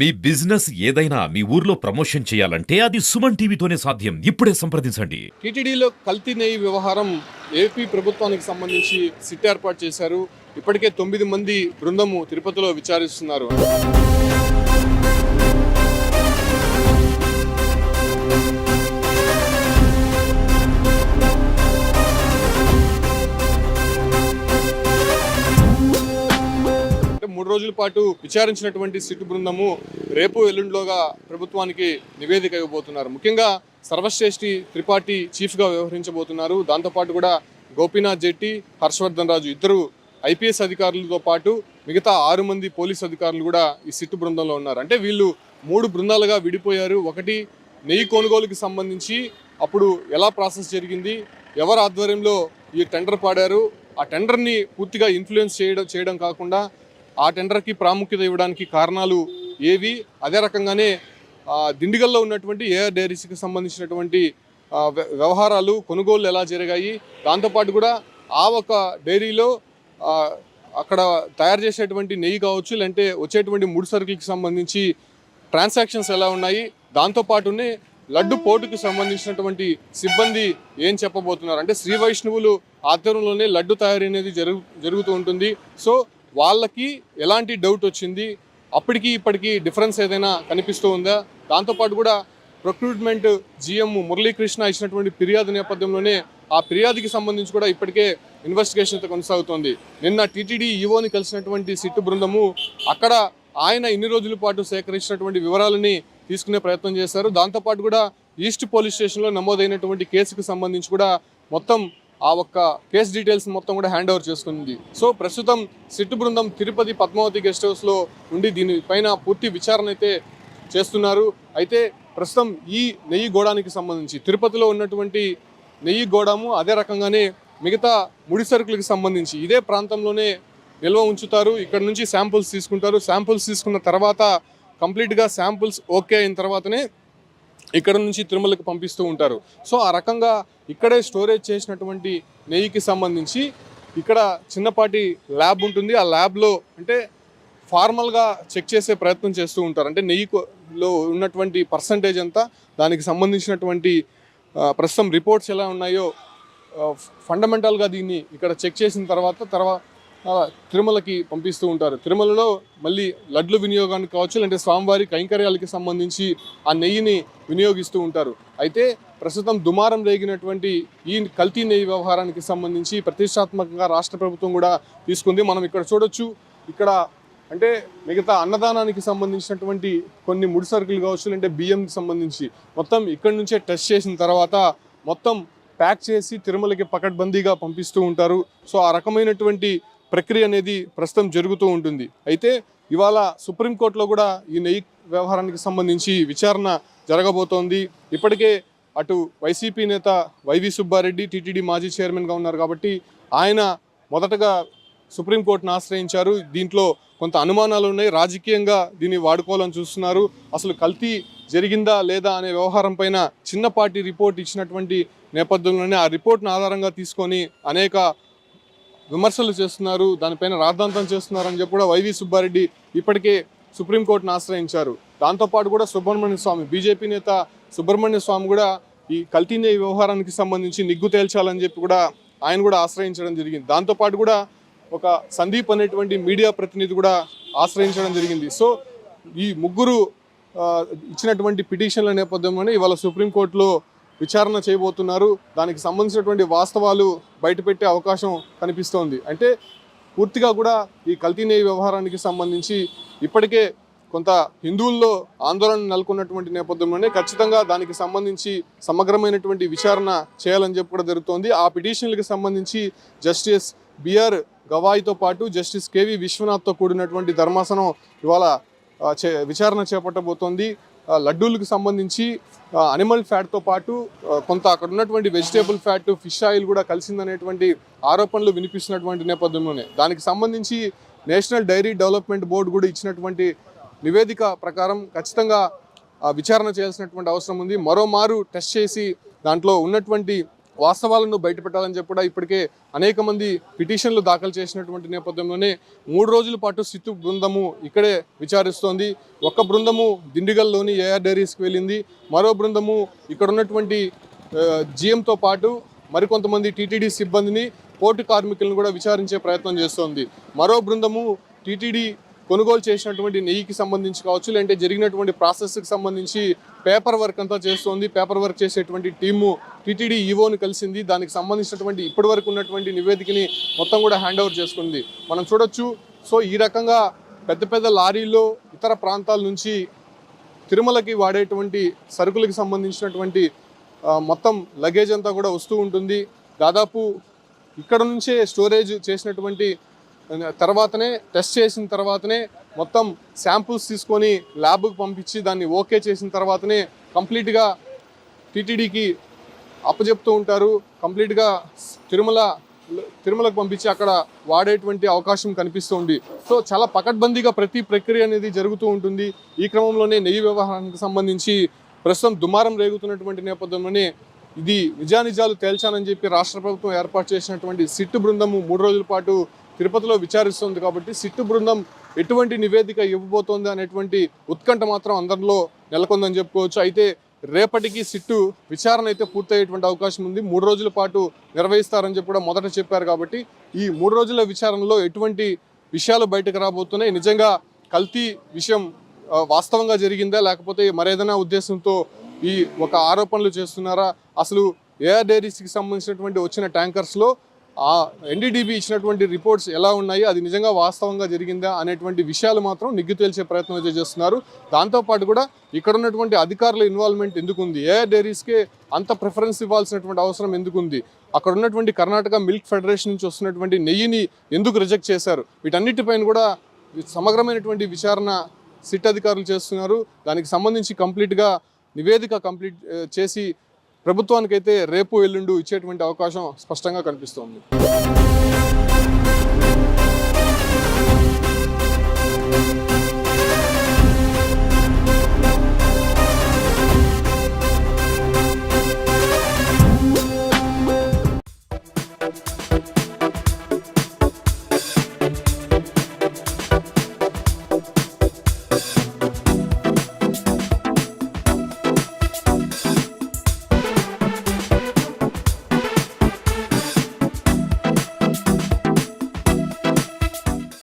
మీ business ఏదైనా మీ ఊర్లో promotion చేయాలంటే అది సుమన్ టీవీతోనే సాధ్యం. ఇప్పుడే సంప్రదించండి. టీటీడీలో కల్తీ నెయ్యి వ్యవహారం ఏపీ ప్రభుత్వానికి సంబంధించి సిట్ ఏర్పాటు చేశారు. ఇప్పటికే 9 మంది బృందము తిరుపతిలో విచారిస్తున్నారు. అంటే 3 రోజుల పాటు విచారించినటువంటి సిట్ బృందము రేపు ఎల్లుండిలోగా ప్రభుత్వానికి నివేదిక ఇవ్వబోతున్నారు. ముఖ్యంగా సర్వశ్రేష్ఠి త్రిపాఠి చీఫ్గా వ్యవహరించబోతున్నారు. దాంతోపాటు కూడా గోపీనాథ్ జెట్టి, హర్షవర్ధన్ రాజు ఇద్దరు ఐపీఎస్ అధికారులతో పాటు మిగతా 6 మంది పోలీస్ అధికారులు కూడా ఈ సిట్ బృందంలో ఉన్నారు. అంటే వీళ్ళు 3 బృందాలుగా విడిపోయారు. ఒకటి నెయ్యి కొనుగోలుకి సంబంధించి అప్పుడు ఎలా ప్రాసెస్ జరిగింది, ఎవరి ఆధ్వర్యంలో ఈ టెండర్ పాడారు, ఆ టెండర్ని పూర్తిగా ఇన్ఫ్లుయెన్స్ చేయడం కాకుండా ఆ టెండర్కి ప్రాముఖ్యత ఇవ్వడానికి కారణాలు ఏవి, అదే రకంగానే దిండిగల్లో ఉన్నటువంటి ఏఆర్ డైరీస్కి సంబంధించినటువంటి వ్యవహారాలు కొనుగోలు ఎలా జరిగాయి, దాంతోపాటు కూడా ఆ ఒక డైరీలో అక్కడ తయారు చేసేటువంటి నెయ్యి కావచ్చు, లేదంటే వచ్చేటువంటి ముడి సరుకులకి సంబంధించి ట్రాన్సాక్షన్స్ ఎలా ఉన్నాయి, దాంతోపాటునే లడ్డు పోటుకు సంబంధించినటువంటి సిబ్బంది ఏం చెప్పబోతున్నారు. అంటే శ్రీ వైష్ణవులు ఆధ్వర్యంలోనే లడ్డు తయారీ అనేది జరుగుతూ ఉంటుంది. సో వాళ్ళకి ఎలాంటి డౌట్ వచ్చింది, అప్పటికి ఇప్పటికీ డిఫరెన్స్ ఏదైనా కనిపిస్తూ ఉందా, దాంతోపాటు కూడా ప్రొక్రూట్మెంట్ జిఎం మురళీకృష్ణ ఇచ్చినటువంటి ఫిర్యాదు నేపథ్యంలోనే ఆ ఫిర్యాదుకి సంబంధించి కూడా ఇప్పటికే ఇన్వెస్టిగేషన్ కొనసాగుతోంది. నిన్న టీటీడీ ఈవోని కలిసినటువంటి సిట్టు బృందము అక్కడ ఆయన ఇన్ని రోజుల పాటు సేకరించినటువంటి వివరాలని తీసుకునే ప్రయత్నం చేశారు. దాంతోపాటు కూడా ఈస్ట్ పోలీస్ స్టేషన్లో నమోదైనటువంటి కేసుకు సంబంధించి కూడా మొత్తం ఆ ఒక్క కేసు డీటెయిల్స్ మొత్తం కూడా హ్యాండ్ ఓవర్ చేసుకుంది. సో ప్రస్తుతం సిట్టు బృందం తిరుపతి పద్మావతి గెస్ట్ హౌస్లో ఉండి దీనిపైన పూర్తి విచారణ అయితే చేస్తున్నారు. అయితే ప్రస్తుతం ఈ నెయ్యి గోడానికి సంబంధించి తిరుపతిలో ఉన్నటువంటి నెయ్యి గోడాము, అదే రకంగానే మిగతా ముడి సరుకులకు సంబంధించి ఇదే ప్రాంతంలోనే నిల్వ ఉంచుతారు. ఇక్కడ నుంచి శాంపుల్స్ తీసుకుంటారు. శాంపుల్స్ తీసుకున్న తర్వాత కంప్లీట్గా శాంపుల్స్ ఓకే అయిన తర్వాతనే ఇక్కడ నుంచి తిరుమలకి పంపిస్తూ ఉంటారు. సో ఆ రకంగా ఇక్కడే స్టోరేజ్ చేసినటువంటి నెయ్యికి సంబంధించి ఇక్కడ చిన్నపాటి ల్యాబ్ ఉంటుంది. ఆ ల్యాబ్లో అంటే ఫార్మల్గా చెక్ చేసే ప్రయత్నం చేస్తూ ఉంటారు. అంటే నెయ్యిలో ఉన్నటువంటి పర్సంటేజ్ అంతా, దానికి సంబంధించినటువంటి ప్రస్తుతం రిపోర్ట్స్ ఎలా ఉన్నాయో ఫండమెంటల్గా దీన్ని ఇక్కడ చెక్ చేసిన తర్వాత తిరుమలకి పంపిస్తూ ఉంటారు. తిరుమలలో మళ్ళీ లడ్లు వినియోగానికి కావచ్చు, లేదంటే స్వామివారి కైంకర్యాలకి సంబంధించి ఆ నెయ్యిని వినియోగిస్తూ ఉంటారు. అయితే ప్రస్తుతం దుమారం రేగినటువంటి ఈ కల్తీ నెయ్యి వ్యవహారానికి సంబంధించి ప్రతిష్టాత్మకంగా రాష్ట్ర ప్రభుత్వం కూడా తీసుకుంది. మనం ఇక్కడ చూడొచ్చు. ఇక్కడ అంటే మిగతా అన్నదానానికి సంబంధించినటువంటి కొన్ని ముడి సరుకులు కావచ్చు, లేదంటే బియ్యంకి సంబంధించి మొత్తం ఇక్కడి నుంచే టెస్ట్ చేసిన తర్వాత మొత్తం ప్యాక్ చేసి తిరుమలకి పకడ్బందీగా పంపిస్తూ ఉంటారు. సో ఆ రకమైనటువంటి ప్రక్రియ అనేది ప్రస్తుతం జరుగుతూ ఉంటుంది. అయితే ఇవాళ సుప్రీంకోర్టులో కూడా ఈ నెయ్యి వ్యవహారానికి సంబంధించి విచారణ జరగబోతోంది. ఇప్పటికే అటు వైసీపీ నేత వైవి సుబ్బారెడ్డి టీటీడీ మాజీ చైర్మన్గా ఉన్నారు కాబట్టి ఆయన మొదటగా సుప్రీంకోర్టును ఆశ్రయించారు. దీంట్లో కొంత అనుమానాలు ఉన్నాయి. రాజకీయంగా దీన్ని వాడుకోవాలని చూస్తున్నారు. అసలు కల్తీ జరిగిందా లేదా అనే వ్యవహారం పైన చిన్నపాటి రిపోర్ట్ ఇచ్చినటువంటి నేపథ్యంలోనే ఆ రిపోర్ట్ను ఆధారంగా తీసుకొని అనేక విమర్శలు చేస్తున్నారు, దానిపైన రాద్ధాంతం చేస్తున్నారని చెప్పి కూడా వైవి సుబ్బారెడ్డి ఇప్పటికే సుప్రీంకోర్టును ఆశ్రయించారు. దాంతోపాటు కూడా సుబ్రహ్మణ్య స్వామి, బీజేపీ నేత సుబ్రహ్మణ్య స్వామి కూడా ఈ కల్తీ నెయ్యి వ్యవహారానికి సంబంధించి నిగ్గు తేల్చాలని చెప్పి కూడా ఆయన కూడా ఆశ్రయించడం జరిగింది. దాంతోపాటు కూడా ఒక సందీప్ అనేటువంటి మీడియా ప్రతినిధి కూడా ఆశ్రయించడం జరిగింది. సో ఈ ముగ్గురు ఇచ్చినటువంటి పిటిషన్ల నేపథ్యంలోనే ఇవాళ సుప్రీంకోర్టులో విచారణ చేయబోతున్నారు. దానికి సంబంధించినటువంటి వాస్తవాలు బయటపెట్టే అవకాశం కనిపిస్తోంది. అంటే పూర్తిగా కూడా ఈ కల్తీ నెయ్యి వ్యవహారానికి సంబంధించి ఇప్పటికే కొంత హిందువుల్లో ఆందోళన నెలకొన్నటువంటి నేపథ్యంలోనే ఖచ్చితంగా దానికి సంబంధించి సమగ్రమైనటువంటి విచారణ చేయాలని చెప్పి కూడా జరుగుతోంది. ఆ పిటిషన్లకు సంబంధించి జస్టిస్ బిఆర్ గవాయితో పాటు జస్టిస్ కేవి విశ్వనాథ్తో కూడినటువంటి ధర్మాసనం ఇవాళ విచారణ చేపట్టబోతోంది. లడ్డూలకు సంబంధించి అనిమల్ ఫ్యాట్తో పాటు కొంత అక్కడ ఉన్నటువంటి వెజిటేబుల్ ఫ్యాట్, ఫిష్ ఆయిల్ కూడా కలిసిందనేటువంటి ఆరోపణలు వినిపిస్తున్నటువంటి నేపథ్యంలోనే దానికి సంబంధించి నేషనల్ డైరీ డెవలప్మెంట్ బోర్డు కూడా ఇచ్చినటువంటి నివేదిక ప్రకారం ఖచ్చితంగా విచారణ చేయాల్సినటువంటి అవసరం ఉంది. మరోమారు టెస్ట్ చేసి దాంట్లో ఉన్నటువంటి వాస్తవాలను బయటపెట్టాలని చెప్పి కూడా ఇప్పటికే అనేక మంది పిటిషన్లు దాఖలు చేసినటువంటి నేపథ్యంలోనే 3 రోజుల పాటు సిట్టు బృందము ఇక్కడే విచారిస్తోంది. ఒక బృందము దిండిగల్లోని ఏఆర్ డైరీస్కి వెళ్ళింది. మరో బృందము ఇక్కడ ఉన్నటువంటి జీఎంతో పాటు మరికొంతమంది టీటీడీ సిబ్బందిని, పోర్టు కార్మికులను కూడా విచారించే ప్రయత్నం చేస్తోంది. మరో బృందము టీటీడీ కొనుగోలు చేసినటువంటి నెయ్యికి సంబంధించి కావచ్చు, లేదంటే జరిగినటువంటి ప్రాసెస్కి సంబంధించి పేపర్ వర్క్ అంతా చేస్తోంది. పేపర్ వర్క్ చేసేటువంటి టీము టీటీడీ ఈవోని కలిసింది. దానికి సంబంధించినటువంటి ఇప్పటి వరకు ఉన్నటువంటి నివేదికని మొత్తం కూడా హ్యాండ్ ఓవర్ చేసుకుంది. మనం చూడొచ్చు. సో ఈ రకంగా పెద్ద పెద్ద లారీల్లో ఇతర ప్రాంతాల నుంచి తిరుమలకి వాడేటువంటి సరుకులకి సంబంధించినటువంటి మొత్తం లగేజ్ అంతా కూడా వస్తూ ఉంటుంది. దాదాపు ఇక్కడ నుంచే స్టోరేజ్ చేసినటువంటి తర్వాతనే టెస్ట్ చేసిన తర్వాతనే మొత్తం శాంపుల్స్ తీసుకొని ల్యాబ్కి పంపించి దాన్ని ఓకే చేసిన తర్వాతనే కంప్లీట్గా టీటీడీకి అప్పచెప్తూ ఉంటారు. కంప్లీట్గా తిరుమలకు పంపించి అక్కడ వాడేటువంటి అవకాశం కనిపిస్తుంది. సో చాలా పకడ్బందీగా ప్రతి ప్రక్రియ అనేది జరుగుతూ ఉంటుంది. ఈ క్రమంలోనే నెయ్యి వ్యవహారానికి సంబంధించి ప్రస్తుతం దుమారం రేగుతున్నటువంటి నేపథ్యంలోనే ఇది నిజానిజాలు తేల్చానని చెప్పి రాష్ట్ర ప్రభుత్వం ఏర్పాటు చేసినటువంటి సిట్టు బృందము 3 రోజుల పాటు తిరుపతిలో విచారిస్తుంది. కాబట్టి సిట్టు బృందం ఎటువంటి నివేదిక ఇవ్వబోతోంది అనేటువంటి ఉత్కంఠ మాత్రం అందరిలో నెలకొందని చెప్పుకోవచ్చు. అయితే రేపటికి సిట్టు విచారణ అయితే పూర్తయ్యేటువంటి అవకాశం ఉంది. 3 రోజుల పాటు నిర్వహిస్తారని చెప్పి కూడా మొదట చెప్పారు. కాబట్టి ఈ 3 రోజుల విచారణలో ఎటువంటి విషయాలు బయటకు రాబోతున్నాయి, నిజంగా కల్తీ విషయం వాస్తవంగా జరిగిందా, లేకపోతే మరేదైనా ఉద్దేశంతో ఈ ఒక ఆరోపణలు చేస్తున్నారా, అసలు ఏఆర్ డైరీస్కి సంబంధించినటువంటి వచ్చిన ట్యాంకర్స్లో ఆ ఎన్డీడీబీ ఇచ్చినటువంటి రిపోర్ట్స్ ఎలా ఉన్నాయి, అది నిజంగా వాస్తవంగా జరిగిందా అనేటువంటి విషయాలు మాత్రం నిగ్గు తేల్చే ప్రయత్నం అయితే చేస్తున్నారు. దాంతోపాటు కూడా ఇక్కడ ఉన్నటువంటి అధికారుల ఇన్వాల్వ్మెంట్ ఎందుకుంది, ఏఆర్ డైరీస్కే అంత ప్రిఫరెన్స్ ఇవ్వాల్సినటువంటి అవసరం ఎందుకుంది, అక్కడ ఉన్నటువంటి కర్ణాటక మిల్క్ ఫెడరేషన్ నుంచి వస్తున్నటువంటి నెయ్యిని ఎందుకు రిజెక్ట్ చేశారు, వీటన్నిటిపైన కూడా సమగ్రమైనటువంటి విచారణ సిట్ అధికారులు చేస్తున్నారు. దానికి సంబంధించి కంప్లీట్గా నివేదిక కంప్లీట్ చేసి ప్రభుత్వానికైతే రేపు ఎల్లుండు ఇచ్చేటువంటి అవకాశం స్పష్టంగా కనిపిస్తోంది.